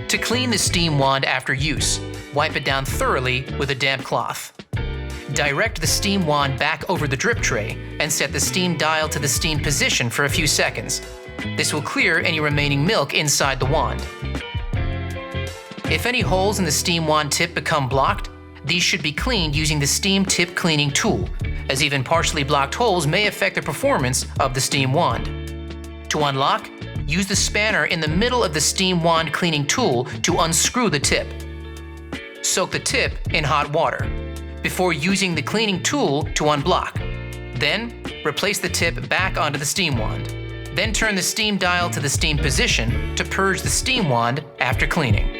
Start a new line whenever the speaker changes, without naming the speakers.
To clean the steam wand after use, wipe it down thoroughly with a damp cloth. Direct the steam wand back over the drip tray and set the steam dial to the steam position for a few seconds. This will clear any remaining milk inside the wand. If any holes in the steam wand tip become blocked, these should be cleaned using the steam tip cleaning tool, as even partially blocked holes may affect the performance of the steam wand. To unlock, use the spanner in the middle of the steam wand cleaning tool to unscrew the tip. Soak the tip in hot water before using the cleaning tool to unblock. Then, replace the tip back onto the steam wand. Then turn the steam dial to the steam position to purge the steam wand after cleaning.